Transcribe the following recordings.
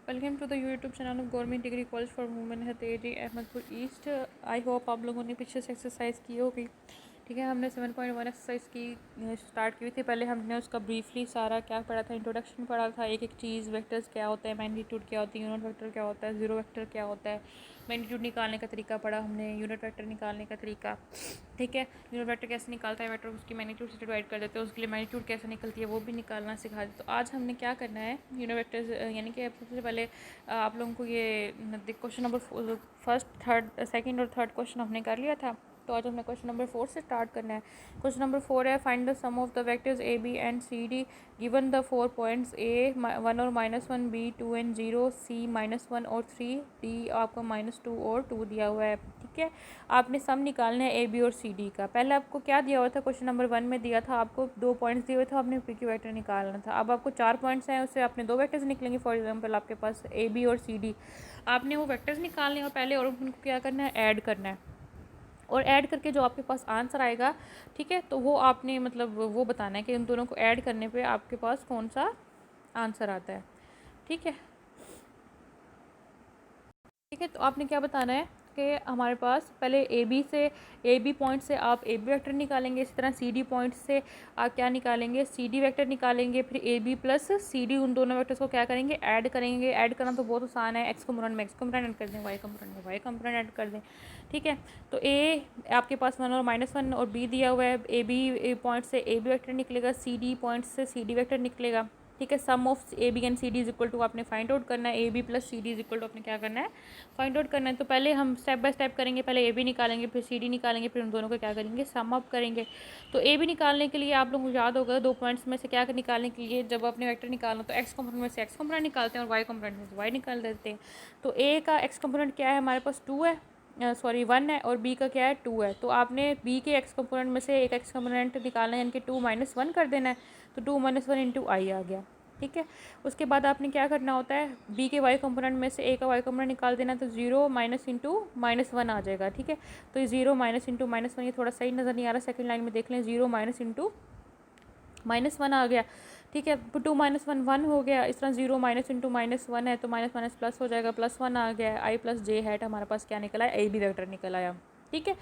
Welcome to the YouTube channel of government degree college for women है तेजी Ahmadpur east. I hope आप लोगों ने पीछे से एक्सरसाइज की होगी। ठीक है, हमने 7.1 एक्सरसाइज की स्टार्ट की हुई थी। पहले हमने उसका ब्रीफली सारा क्या पढ़ा था, इंट्रोडक्शन पढ़ा था, एक एक चीज़, वेक्टर्स क्या होता है, मैग्नीट्यूड क्या होती है, यूनिट वेक्टर क्या होता है, जीरो वेक्टर क्या होता है, मैग्नीट्यूड निकालने का तरीका पढ़ा हमने, यूनिट वेक्टर निकालने का तरीका। ठीक है, यूनिट वेक्टर कैसे निकालता है, वेक्टर उसकी मैग्नीट्यूड से डिवाइड कर देते हैं, उसके लिए मैग्नीट्यूड कैसे निकलती है वो भी निकालना सिखा देते। तो आज हमने क्या करना है, यूनिट वेक्टर्स यानी कि सबसे पहले आप लोगों को ये question number first third second और थर्ड क्वेश्चन हमने कर लिया था। तो आज हमने क्वेश्चन नंबर 4 से स्टार्ट करना है। क्वेश्चन नंबर 4 है, find the sum of the vectors A B and C D given the 4 points A 1 और -1, बी 2 एंड 0, सी -1 और 3, डी आपको -2 और 2 दिया हुआ है। ठीक है, आपने सम निकालना है ए बी और सी डी का। पहले आपको क्या दिया हुआ था, क्वेश्चन नंबर 1 में दिया था आपको 2 पॉइंट्स दिए हुए थे, आपने पी क्यू वेक्टर निकालना था। अब आपको 4 पॉइंट्स हैं, उससे आपने 2 वेक्टर्स निकलेंगे। फॉर एग्जांपल आपके पास ए बी और सी डी, आपने वो वेक्टर्स निकालने और पहले और उनको क्या करना है, ऐड करना है। और ऐड करके जो आपके पास आंसर आएगा, ठीक है, तो वो आपने मतलब वो बताना है कि उन दोनों को ऐड करने पे आपके पास कौन सा आंसर आता है। ठीक है, ठीक है, तो आपने क्या बताना है कि हमारे पास पहले ए बी पॉइंट से आप ए बी वेक्टर निकालेंगे, इसी तरह सी डी पॉइंट से आप क्या निकालेंगे, सी डी वेक्टर निकालेंगे, फिर A B plus C D, उन दोनों वेक्टर्स को क्या करेंगे, ऐड करेंगे। ऐड करना तो बहुत आसान है, एक्स कंपोनेंट में एक्स कंपोनेंट ऐड कर दें, वाई कंपोनेंट में वाई कंपोनेंट ऐड कर दें। ठीक है, तो ए आपके पास 1 और -1 और बी दिया हुआ है, ए बी पॉइंट से ए बी वेक्टर निकलेगा, सी डी पॉइंट से सी डी वेक्टर निकलेगा। ठीक है, sum of A B and C D is equal to आपने फाइंड आउट करना है, A B plus C D is equal to आपने क्या करना है, फाइंड आउट करना है। तो पहले हम स्टेप बाय स्टेप करेंगे, पहले ए बी निकालेंगे, फिर सी डी निकालेंगे, फिर उन दोनों को क्या करेंगे, सम अप करेंगे। तो ए बी निकालने के लिए आप लोगों को याद होगा 2 पॉइंट्स में से क्या निकालने के लिए, जब अपने वेक्टर निकालना तो एक्स कंपोनेंट में से एक्स कंपोनेंट निकालते हैं और वाई कंपोनेंट में से वाई निकाल देते हैं। तो ए का एक्स कंपोनेंट क्या है, हमारे पास 2 है, सॉरी 1 है, और बी का क्या है, 2 है। तो आपने बी के एक्स कंपोनेंट में से एक एक्स कंपोनेंट निकालना है, यानी कि 2 - 1 कर देना है। तो 2 - 1 इंटू आई आ गया। ठीक है, उसके बाद आपने क्या करना होता है, बी के वाई कंपोनेंट में से ए का वाई कंपोनेंट निकाल देना है, तो 0 माइनस इंटू -1 आ जाएगा। ठीक है, तो ये 0 माइनस इंटू -1, ये थोड़ा सही नज़र नहीं आ रहा, सेकंड लाइन में देख लें, 0 माइनस इंटू -1 आ गया। ठीक है, 2 - 1 1 हो गया। इस तरह 0 माइनस इंटू -1 है, तो माइनस माइनस प्लस हो जाएगा, +1 आ गया। आई प्लस जे हैट हमारे पास क्या निकला है, ए बी वेक्टर निकल आया। ठीक है,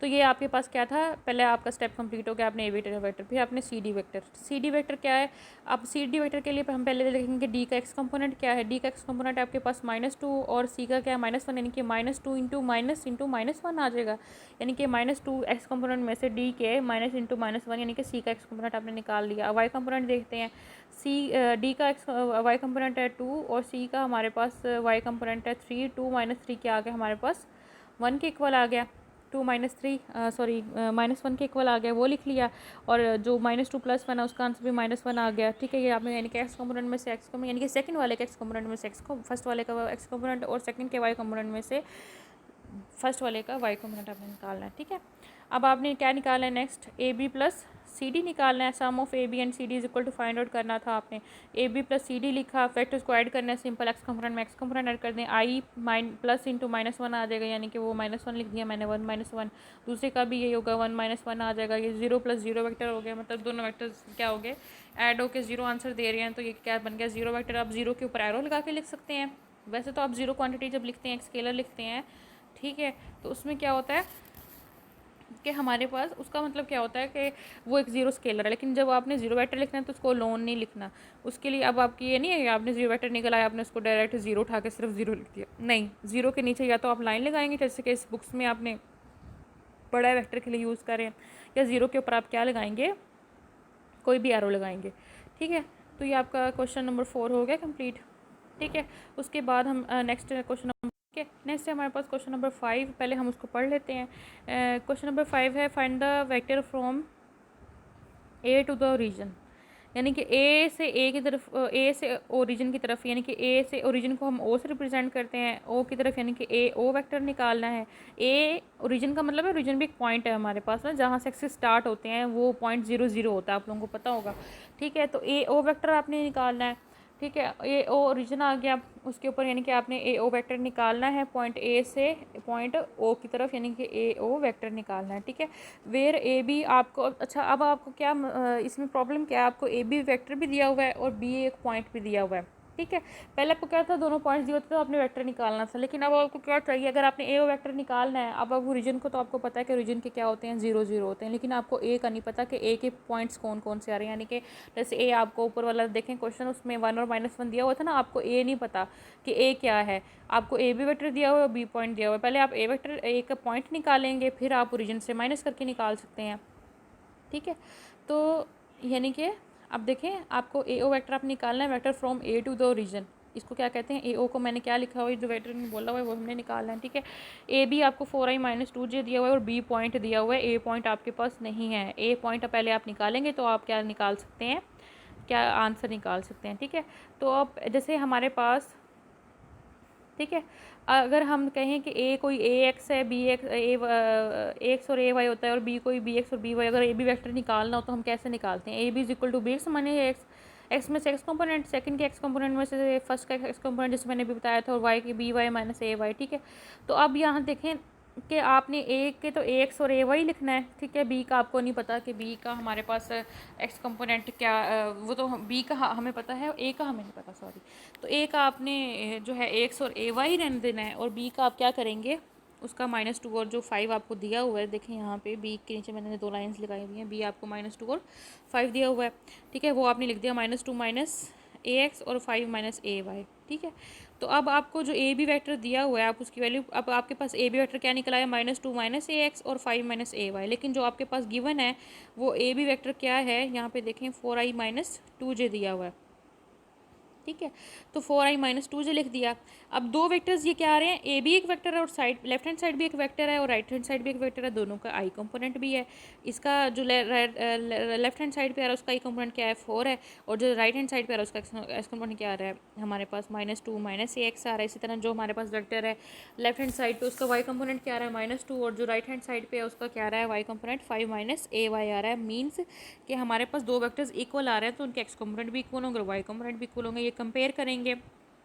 तो ये आपके पास क्या था, पहले आपका स्टेप कंप्लीट हो गया, आपने ए बी वेक्टर, फिर आपने C D vector. C D vector क्या है, अब सी डी वेक्टर के लिए हम पहले देखेंगे डी का एक्स कंपोनेंट क्या है। डी का एक्स कंपोनेंट आपके पास -2 और सी का क्या है, -1, यानी कि -2 इंटू -1 आ जाएगा, यानी कि -2 एक्स कंपोनेंट में से डी के माइनस इंटू -1, यानी कि सी का एक्स कंपोनेंट आपने निकाल लिया। वाई कंपोनेंट देखते हैं, सी डी का एक्स वाई कंपोनेंट है 2 और सी का हमारे पास वाई कंपोनेंट है 3। 2 - 3 क्या आ गया हमारे पास, 1 के इक्वल आ गया। 2 - 3 सॉरी -1 के इक्वल आ गया, वो लिख लिया। और जो -2 + 1 है उसका आंसर भी -1 आ गया। ठीक है, ये आपने यानी कि एक्स कंपोनेंट में से एक्स कंपोनेंट, यानी कि सेकंड वाले के एक्स कंपोनेंट में से एक्स को, फर्स्ट वाले का एक्स कंपोनेंट और सेकंड के वाई कंपोनेंट में से फर्स्ट वाले का वाई कंपोनेंट आपने निकालना है। ठीक है, अब आपने क्या निकालना है, next A B plus C D निकालना है। Sum of A B and C D is equal to find out करना था आपने। A B plus C D लिखा, फैक्टर्स को ऐड करना है, सिंपल एक्स कंपोनेंट में एक्स कंपोनेंट ऐड कर दें। आई प्लस इंटू -1 आ जाएगा, यानी कि वो -1 लिख दिया मैंने, 1 - 1। दूसरे का भी यही होगा, 1 - 1 आ जाएगा। ये 0 + 0 वेक्टर हो गया, मतलब दोनों वेक्टर्स क्या हो गए, ऐड होकर 0 आंसर दे रहे हैं। तो ये क्या बन गया, 0 वेक्टर। आप 0 के ऊपर एरो लगा के लिख सकते हैं। वैसे तो आप 0 क्वान्टिटी जब लिखते हैं, एक स्केलर लिखते हैं, ठीक है, तो उसमें क्या होता है कि हमारे पास उसका मतलब क्या होता है कि वो एक 0 स्केलर है। लेकिन जब आपने 0 वेक्टर लिखना है तो उसको लोन नहीं लिखना। उसके लिए अब आपकी ये नहीं है कि आपने 0 वेक्टर निकल आया, आपने उसको डायरेक्ट 0 उठा के सिर्फ 0 लिख दिया, नहीं। 0 के नीचे या तो आप लाइन लगाएंगे, जैसे कि इस बुक्स में आपने बड़ा वेक्टर के लिए यूज़ करें, या 0 के ऊपर आप क्या लगाएंगे, कोई भी एरो लगाएंगे। ठीक है, तो ये आपका क्वेश्चन नंबर 4 हो गया कंप्लीट। ठीक है, उसके बाद हम नेक्स्ट क्वेश्चन नंबर, ठीक है, नेक्स्ट है हमारे पास क्वेश्चन नंबर 5। पहले हम उसको पढ़ लेते हैं। क्वेश्चन नंबर 5 है, find the vector from A to the origin, यानी कि ए की तरफ, ए से ओरिजिन की तरफ, यानी कि ए से ओरिजिन को हम ओ से रिप्रेजेंट करते हैं, ओ की तरफ, यानी कि ए ओ वेक्टर निकालना है। ए ओरिजिन का मतलब है, ओरिजिन भी एक पॉइंट है हमारे पास ना, जहाँ से एक्सिस स्टार्ट होते हैं, वो पॉइंट 0 0 होता है, आप लोगों को पता होगा। ठीक है, तो ए ओ वेक्टर आपने निकालना है। ठीक है, ए ओ ओरिजिन आ गया उसके ऊपर, यानी कि आपने ए ओ वेक्टर निकालना है पॉइंट ए से पॉइंट ओ की तरफ, यानी कि ए ओ वेक्टर निकालना है। ठीक है, वेयर ए बी आपको, अच्छा अब आपको क्या इसमें प्रॉब्लम क्या है, आपको ए बी वेक्टर भी दिया हुआ है और बी एक पॉइंट भी दिया हुआ है। ठीक है। पहले आपको क्या था, दोनों पॉइंट्स दिए होते तो आपने वेक्टर निकालना था, लेकिन अब आपको क्या चाहिए, अगर आपने ए वेक्टर निकालना है, अब आपको रीजन को तो आपको पता है कि रीजन के क्या होते हैं, 0 0 होते हैं, लेकिन आपको ए का नहीं पता कि ए के पॉइंट्स कौन कौन से आ रहे हैं। यानी कि जैसे ए आपको ऊपर वाला देखें क्वेश्चन, उसमें 1 और -1 दिया हुआ था ना, आपको ए नहीं पता कि ए क्या है, आपको ए बी वेक्टर दिया हुआ है और बी पॉइंट दिया हुआ है। पहले आप ए वेक्टर ए का पॉइंट निकालेंगे, फिर आप ओरिजिन से माइनस करके निकाल सकते हैं। ठीक है, तो यानी कि अब देखें, आपको ए ओ वेक्टर आप निकालना है, vector from A to the origin, इसको क्या कहते हैं, ए ओ को मैंने क्या लिखा हुआ है, जो वेक्टर ने बोला हुआ है वो हमने निकालना है। ठीक है, ए बी आपको 4i - 2j दिया हुआ है और बी पॉइंट दिया हुआ है, ए पॉइंट आपके पास नहीं है। ए पॉइंट पहले आप निकालेंगे तो आप क्या निकाल सकते हैं, क्या आंसर निकाल सकते हैं। ठीक है, तो अब जैसे हमारे पास, ठीक है, अगर हम कहें कि ए कोई ए एक्स है, बी एक्स ए एक्स और ए वाई होता है, और बी कोई बी एक्स और बी वाई, अगर ए बी वेक्टर निकालना हो तो हम कैसे निकालते हैं, A B is equal to B X माने एक्स, एक्स में से एक्स कंपोनेंट, सेकंड के एक्स कंपोनेंट में से फर्स्ट का एक्स कंपोनेंट जिसमें मैंने भी बताया था, और वाई की बी वाई माइनस ए वाई। ठीक है, तो अब यहाँ देखें कि आपने ए के तो ए एक्स और ए वाई लिखना है। ठीक है, बी का आपको नहीं पता कि बी का हमारे पास एक्स कंपोनेंट क्या, वो तो बी का हमें पता है, ए का हमें नहीं पता, सॉरी। तो ए का आपने जो है एक्स और ए वाई रहने देना है, और बी का आप क्या करेंगे, उसका -2 और जो 5 आपको दिया हुआ है, देखें यहाँ पे बी के नीचे मैंने 2 लाइंस लगाई हुई हैं, बी आपको -2 और 5 दिया हुआ है। ठीक है, वो आपने लिख दिया -2 - ए एक्स और 5 - ए वाई। ठीक है, तो अब आपको जो ए बी वेक्टर दिया हुआ है, आप उसकी वैल्यू, अब आपके पास ए बी वेक्टर क्या निकला है, -2 - ए एक्स और 5 - ए वाई, लेकिन जो आपके पास गिवन है वो ए बी वेक्टर क्या है, यहाँ पे देखें 4i - 2j दिया हुआ है। ठीक है, तो 4i - 2j लिख दिया। अब दो वेक्टर्स ये क्या आ रहे हैं, ए भी एक वेक्टर है और साइड लेफ्ट हैंड साइड भी एक वेक्टर है और राइट हैंड साइड भी एक वेक्टर है, दोनों का आई कंपोनेंट भी है। इसका जो लेफ्ट हैंड साइड पे आ रहा है उसका आई कंपोनेंट क्या है, 4 है, और जो राइट हैंड साइड पे आ रहा है उसका एक्स कंपोनेंट क्या आ रहा है, हमारे पास -2 - ए एक्स आ रहा है। इसी तरह जो हमारे पास वेक्टर है लेफ्ट हैंड साइड पे, उसका वाई कंपोनेंट क्या आ रहा है, -2, और जो राइट हैंड साइड पे है उसका क्या आ रहा है, वाई कंपोनेंट 5 - ए वाई आ रहा है। मीन्स कि हमारे पास दो वेक्टर्स इक्वल आ रहे हैं तो उनके एक्स कंपोनेंट भी इक्वल होंगे और वाई कंपोनेंट भी इक्वल होंगे। ये कंपेयर करेंगे,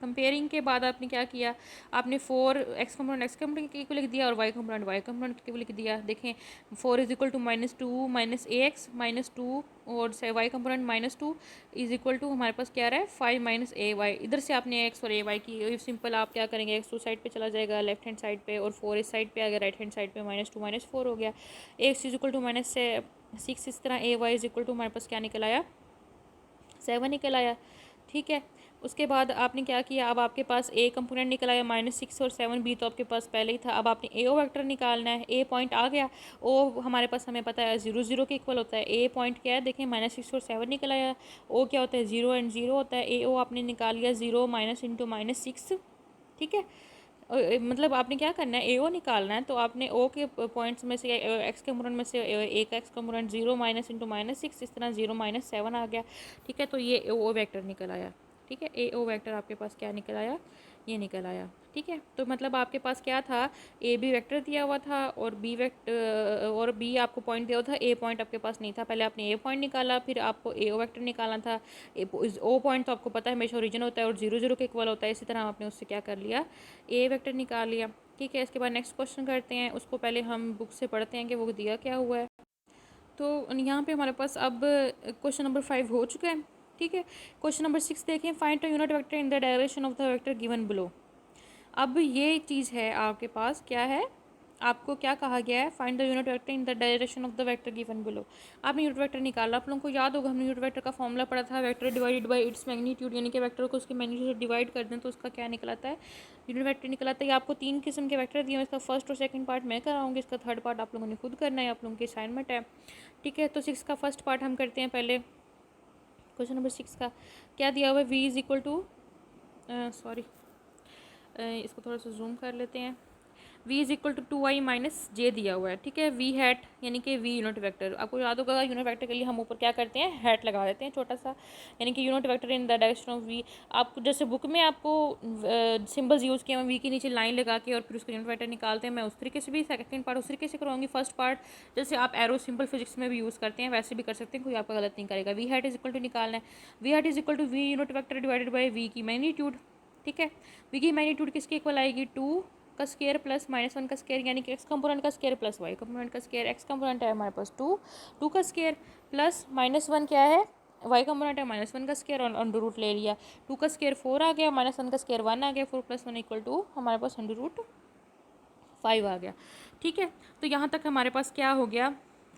कंपेयरिंग के बाद आपने क्या किया, आपने 4 एक्स कंपोनेंट को लिख दिया और वाई कंपोनेंट को लिख दिया। देखें 4 is equal to -2 - A X -2 और Y component -2 is equal to हमारे पास क्या रहा है, 5 - ए वाई। इधर से आपने एक्स और ए वाई की सिंपल, आप क्या करेंगे, एक्स 2 साइड पे चला जाएगा लेफ्ट हैंड साइड पे, और 4 इस साइड पे आ गया राइट हैंड साइड पे, -2 - 4 हो गया। एक्स इज इक्वल टू -6, इस तरह ए वाई इज इक्वल टू हमारे पास क्या निकल आया, 7 निकल आया। ठीक है, उसके बाद आपने क्या किया, अब आपके पास ए कंपोनेंट निकल आया -6 और 7, बी तो आपके पास पहले ही था। अब आपने ए ओ वेक्टर निकालना है, ए पॉइंट आ गया, ओ हमारे पास हमें पता है 0 0 के इक्वल होता है। ए पॉइंट क्या है, देखें -6 और 7 निकल आया, ओ क्या होता है, 0 एंड 0 होता है। ए ओ आपने निकाल लिया 0 - इंटू -6। ठीक है, मतलब आपने क्या करना है, ए ओ निकालना है, तो आपने ओ के पॉइंट्स में से एक्स कंपोनेंट में से ए का एक्स कंपोनेंट 0 - इंटू -6, इस तरह 0 - 7 आ गया। ठीक है, तो ये ओ वेक्टर निकल आया। ठीक है, ए ओ वेक्टर आपके पास क्या निकल आया, ये निकल आया। ठीक है, तो मतलब आपके पास क्या था, ए बी वेक्टर दिया हुआ था और बी वेक्टर और बी आपको पॉइंट दिया हुआ था, ए पॉइंट आपके पास नहीं था। पहले आपने ए पॉइंट निकाला, फिर आपको ए ओ वेक्टर निकालना था। ओ पॉइंट तो आपको पता है हमेशा ओरिजिन होता है और 0 0 के इक्वल होता है, इसी तरह आपने उससे क्या कर लिया, ए वेक्टर निकाल लिया। ठीक है, इसके बाद नेक्स्ट क्वेश्चन करते हैं, उसको पहले हम बुक से पढ़ते हैं कि वो दिया क्या हुआ है। तो यहाँ पे हमारे पास अब क्वेश्चन नंबर 5 हो चुका है। ठीक है, क्वेश्चन नंबर 6 देखें, find a unit vector in the direction of the vector given below. अब ये चीज़ है आपके पास, क्या है, आपको क्या कहा गया है, find the unit vector in the direction of the vector given below. आपने यूनिट वेक्टर निकाला, आप लोगों को याद होगा हमने यूनिट वेक्टर का फॉर्मूला पढ़ा था, vector divided bye its magnitude, यानी कि वेक्टर को उसके मैग्नीट्यूड से डिवाइड कर दें तो उसका क्या निकलाता है, यूनिट वेक्टर निकलाता है। आपको 3 किस्म के वेक्टर दिए हैं, इसका फर्स्ट और सेकंड पार्ट मैं कराऊंगी, इसका थर्ड पार्ट आप लोगों ने खुद करना है, आप लोगों की असाइनमेंट है। ठीक है, तो 6 का फर्स्ट पार्ट हम करते हैं पहले। क्वेश्चन नंबर 6 का क्या दिया हुआ है, V is equal to, sorry इसको थोड़ा सा जूम कर लेते हैं, v is equal to 2i - j दिया हुआ है। ठीक है, v हैट यानी कि v यूनिट वेक्टर, आपको याद होगा यूनिट वेक्टर के लिए हम ऊपर क्या करते हैं, हैट लगा देते हैं छोटा सा, यानी कि unit vector in the direction of v। आपको जैसे बुक में आपको सिंबल्स यूज़ किए हैं, v के नीचे लाइन लगा के और फिर उसका यूनिट वेक्टर निकालते हैं, मैं उस तरीके से भी सेकंड पार्ट उस तरीके से कराऊंगी। फर्स्ट पार्ट जैसे आप एरो सिंपल फिजिक्स में भी यूज़ करते हैं वैसे भी कर सकते हैं, कोई आपका गलत नहीं करेगा। v hat is equal to निकालना है, v hat is equal to v unit vector divided by v की मैग्नीट्यूड। ठीक है, v की मैग्नीट्यूड किसके इक्वल आएगी, 2 का स्केयर प्लस -1 का स्केयर, यानी कि एक्स कंपोनेंट का स्केयर प्लस वाई कंपोनेंट का स्केयर। एक्स कंपोनेंट है हमारे पास 2 का स्केयर प्लस -1 क्या है, वाई कंपोनेंट है -1 का स्क्वायर और अंडर रूट ले लिया, 2 का स्क्वायर 4 आ गया, -1 का स्क्वायर 1 आ गया, 4 + 1 = 2, हमारे पास अंडर रूट 5 आ गया। ठीक है, तो यहाँ तक हमारे पास क्या हो गया,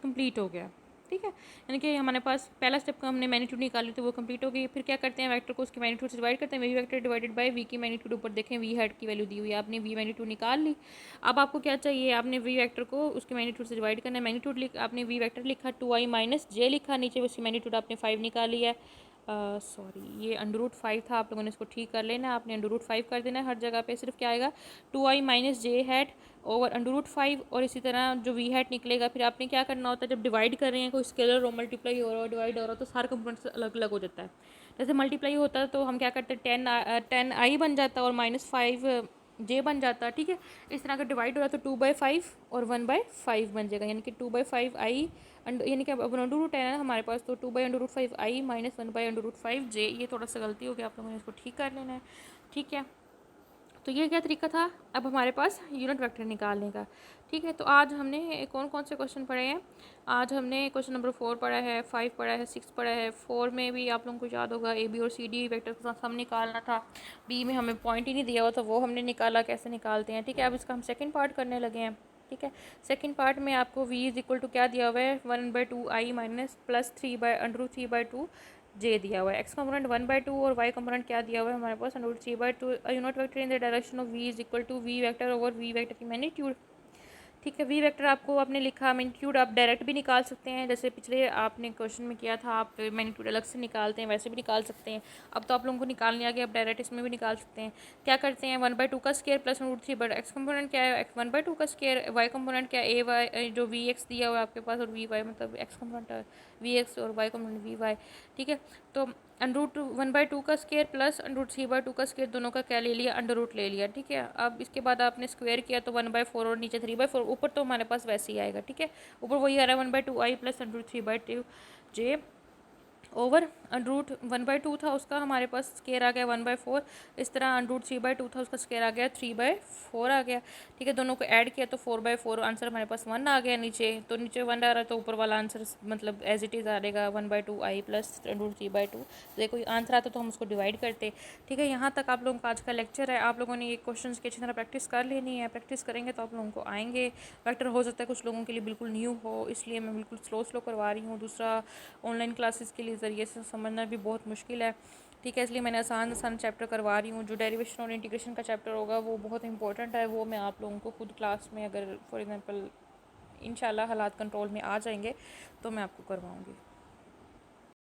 कंप्लीट हो गया। ठीक है, यानी कि हमारे पास पहला स्टेप का हमने मैग्नीट्यूड निकाली तो वो कंप्लीट हो गई। फिर क्या करते हैं, वेक्टर को उसके मैग्नीट्यूड से डिवाइड करते हैं, V vector divided by V की मैग्नीट्यूड, ऊपर देखें वी हेड की वैल्यू दी हुई है, आपने वी मैग्नीट्यूड निकाल ली। अब आपको क्या चाहिए, आपने वी वेक्टर को उसके मैग्नीट्यूड से डिवाइड करना है। मैग्नीट्यूड लिख, आपने वी वेक्टर लिखा 2i - j लिखा, नीचे उसकी मैग्नीट्यूड आपने 5 निकाली है। सॉरी, ये अंडर रूट 5 था, आप लोगों ने इसको ठीक कर लेना, आपने अंडर रूट 5 कर देना है हर जगह पे। सिर्फ क्या आएगा, 2i - j hat over under root 5, और इसी तरह जो वी हैट निकलेगा। फिर आपने क्या करना होता है, जब डिवाइड कर रहे हैं कोई स्केलर और मल्टीप्लाई हो रहा हो, डिवाइड हो रहा हो, तो सारे कंपोनेंट्स अलग अलग हो जाता है। जैसे मल्टीप्लाई होता है तो हम क्या करते हैं, 10i बन जाता है और -5j बन जाता है। ठीक है, इस तरह का डिवाइड हो रहा है तो 2/5 और 1/5 बन जाएगा, यानी कि 2/5i यानी कि अब अंडर रूट 10 है हमारे पास, तो 2/√5i - 1/√5j। ये थोड़ा सा गलती हो गया, आप लोगों ने इसको ठीक कर लेना है। ठीक है, तो ये क्या तरीका था अब हमारे पास यूनिट वेक्टर निकालने का। ठीक है, तो आज हमने कौन कौन से क्वेश्चन पढ़े हैं, आज हमने क्वेश्चन नंबर 4 पढ़ा है, 5 पढ़ा है, 6 पढ़ा है। 4 में भी आप लोगों को याद होगा ए बी और सी डी वेक्टर के साथ हम निकालना था, बी में हमें पॉइंट ही नहीं दिया हुआ था, वो हमने निकाला, कैसे निकालते हैं। ठीक है, अब इसका हम सेकेंड पार्ट करने लगे हैं। ठीक है, सेकंड पार्ट में आपको v = क्या दिया हुआ है, 1/2i - +3/√3/2 j दिया हुआ है। x कंपोनेंट 1/2 और y कंपोनेंट क्या दिया हुआ है हमारे पास, √3/2। Unit vector in the direction of v = v vector over v vector की मैग्नीट्यूड। ठीक है, वी वेक्टर आपको आपने लिखा, मैग्नीट्यूड आप डायरेक्ट भी निकाल सकते हैं, जैसे पिछले आपने क्वेश्चन में किया था, आप मैग्नीट्यूड अलग से निकालते हैं, वैसे भी निकाल सकते हैं। अब तो आप लोगों को निकालने आ गया, आप डायरेक्ट इसमें भी निकाल सकते हैं। क्या करते हैं, 1/2 का स्क्वायर प्लस √3, एक्स कंपोनेंट क्या है, 1/2 का स्क्वायर, वाई कंपोनेंट क्या है, वाई जो वी एक्स दिया हुआ है आपके पास, और वी वाई मतलब एक्स कंपोनेंट वी एक्स और वाई कंपोनेंट वी वाई। ठीक है, तो √1/2 का स्क्वायर प्लस √3/2 का स्क्वायर, दोनों का क्या ले लिया, अंडर रूट ले लिया। ठीक है, अब इसके बाद आपने स्क्वायर किया तो 1/4 और नीचे 3/4, ऊपर तो हमारे पास वैसे ही आएगा। ठीक है, ऊपर वही आ रहा है 1/2i + √3/2j ओवर √1/2 था उसका हमारे पास स्क्वायर आ गया 1/4। इस तरह √3/2 था उसका स्क्वायर आ गया 3/4 आ गया। ठीक है, दोनों को ऐड किया तो 4/4, आंसर हमारे पास 1 आ गया नीचे, तो नीचे 1 आ रहा है तो ऊपर वाला आंसर मतलब एज इट इज़ आ रहेगा 1/2i + √3/2। तो कोई आंसर आता तो हम उसको डिवाइड करते। ठीक है, यहाँ तक आप लोगों का आज का लेक्चर है। आप लोगों ने ये क्वेश्चन की अच्छी तरह प्रैक्टिस कर लेनी है, प्रैक्टिस करेंगे तो आप लोगों को आएंगे। वेक्टर हो सकता है कुछ लोगों के लिए बिल्कुल न्यू हो, इसलिए मैं बिल्कुल स्लो करवा रही हूँ। दूसरा, ऑनलाइन क्लासेस के लिए ज़रिए से समझना भी बहुत मुश्किल है। ठीक है, इसलिए मैंने आसान चैप्टर करवा रही हूँ। जो डेरिवेशन और इंटीग्रेशन का चैप्टर होगा वो बहुत इंपॉर्टेंट है, वो मैं आप लोगों को खुद क्लास में, अगर फॉर एग्जांपल इंशाल्लाह हालात कंट्रोल में आ जाएंगे तो मैं आपको करवाऊँगी।